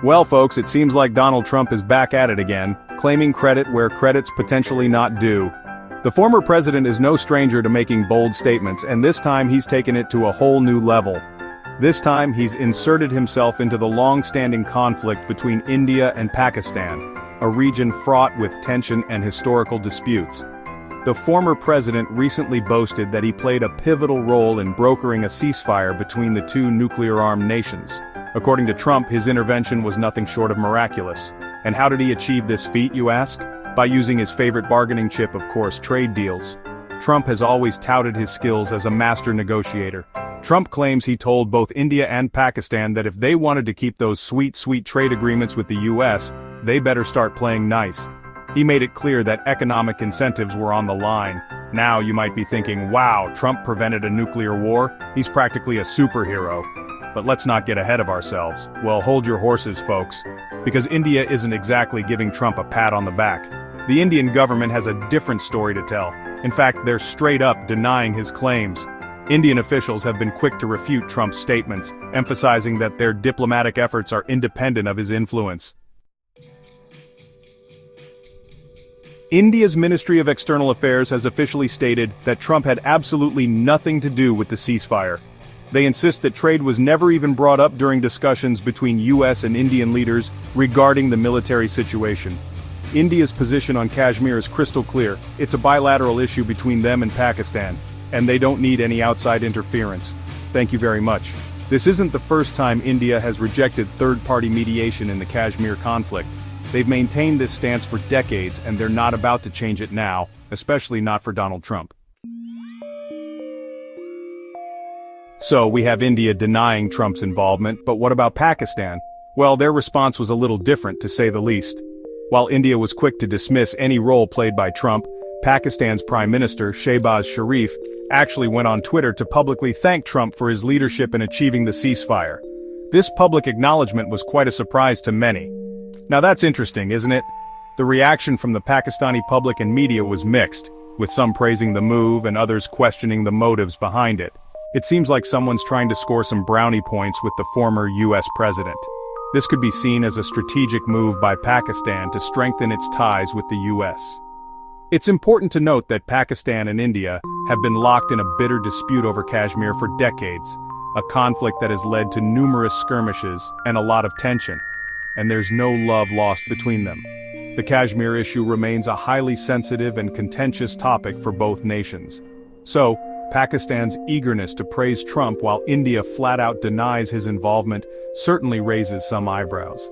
Well folks, it seems like Donald Trump is back at it again, claiming credit where credit's potentially not due. The former president is no stranger to making bold statements, and this time he's taken it to a whole new level. This time he's inserted himself into the long-standing conflict between India and Pakistan, a region fraught with tension and historical disputes. The former president recently boasted that he played a pivotal role in brokering a ceasefire between the two nuclear-armed nations. According to Trump, his intervention was nothing short of miraculous. And how did he achieve this feat, you ask? By using his favorite bargaining chip, of course, trade deals. Trump has always touted his skills as a master negotiator. Trump claims he told both India and Pakistan that if they wanted to keep those sweet trade agreements with the US, they better start playing nice. He made it clear that economic incentives were on the line. Now you might be thinking, wow, Trump prevented a nuclear war? He's practically a superhero. But let's not get ahead of ourselves. Well, hold your horses, folks. Because India isn't exactly giving Trump a pat on the back. The Indian government has a different story to tell. In fact, they're straight up denying his claims. Indian officials have been quick to refute Trump's statements, emphasizing that their diplomatic efforts are independent of his influence. India's Ministry of External Affairs has officially stated that Trump had absolutely nothing to do with the ceasefire. They insist that trade was never even brought up during discussions between US and Indian leaders regarding the military situation. India's position on Kashmir is crystal clear. It's a bilateral issue between them and Pakistan, and they don't need any outside interference. Thank you very much. This isn't the first time India has rejected third-party mediation in the Kashmir conflict. They've maintained this stance for decades, and they're not about to change it now, especially not for Donald Trump. So we have India denying Trump's involvement, but what about Pakistan? Well, their response was a little different, to say the least. While India was quick to dismiss any role played by Trump, Pakistan's Prime Minister, Shehbaz Sharif, actually went on Twitter to publicly thank Trump for his leadership in achieving the ceasefire. This public acknowledgement was quite a surprise to many. Now that's interesting, isn't it? The reaction from the Pakistani public and media was mixed, with some praising the move and others questioning the motives behind it. It seems like someone's trying to score some brownie points with the former US president. This could be seen as a strategic move by Pakistan to strengthen its ties with the US. It's important to note that Pakistan and India have been locked in a bitter dispute over Kashmir for decades, a conflict that has led to numerous skirmishes and a lot of tension. And there's no love lost between them. The Kashmir issue remains a highly sensitive and contentious topic for both nations. So, Pakistan's eagerness to praise Trump while India flat-out denies his involvement certainly raises some eyebrows.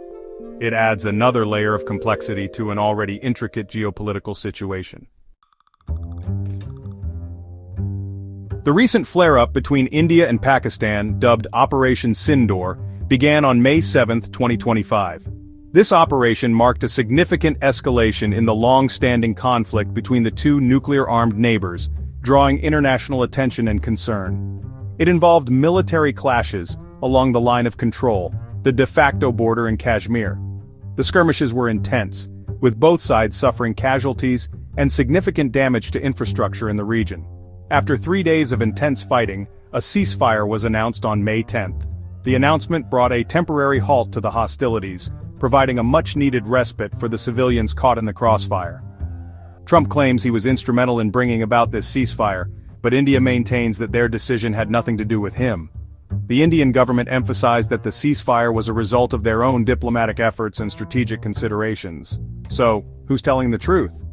It adds another layer of complexity to an already intricate geopolitical situation. The recent flare-up between India and Pakistan, dubbed Operation Sindoor, began on May 7, 2025. This operation marked a significant escalation in the long-standing conflict between the two nuclear-armed neighbors, drawing international attention and concern. It involved military clashes along the line of control, the de facto border in Kashmir. The skirmishes were intense, with both sides suffering casualties and significant damage to infrastructure in the region. After 3 days of intense fighting, a ceasefire was announced on May 10th. The announcement brought a temporary halt to the hostilities, providing a much-needed respite for the civilians caught in the crossfire. Trump claims he was instrumental in bringing about this ceasefire, but India maintains that their decision had nothing to do with him. The Indian government emphasized that the ceasefire was a result of their own diplomatic efforts and strategic considerations. So, who's telling the truth?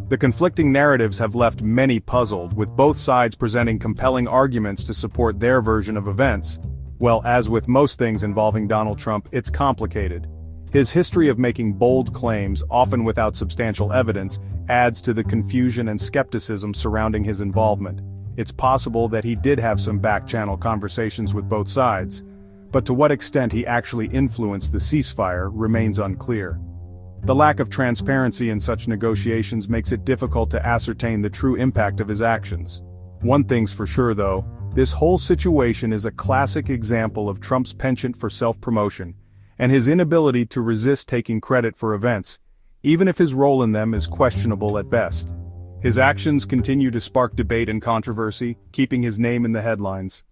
The conflicting narratives have left many puzzled, with both sides presenting compelling arguments to support their version of events. Well, as with most things involving Donald Trump, it's complicated. His history of making bold claims, often without substantial evidence, adds to the confusion and skepticism surrounding his involvement. It's possible that he did have some back-channel conversations with both sides, but to what extent he actually influenced the ceasefire remains unclear. The lack of transparency in such negotiations makes it difficult to ascertain the true impact of his actions. One thing's for sure though, this whole situation is a classic example of Trump's penchant for self-promotion, and his inability to resist taking credit for events, even if his role in them is questionable at best. His actions continue to spark debate and controversy, keeping his name in the headlines.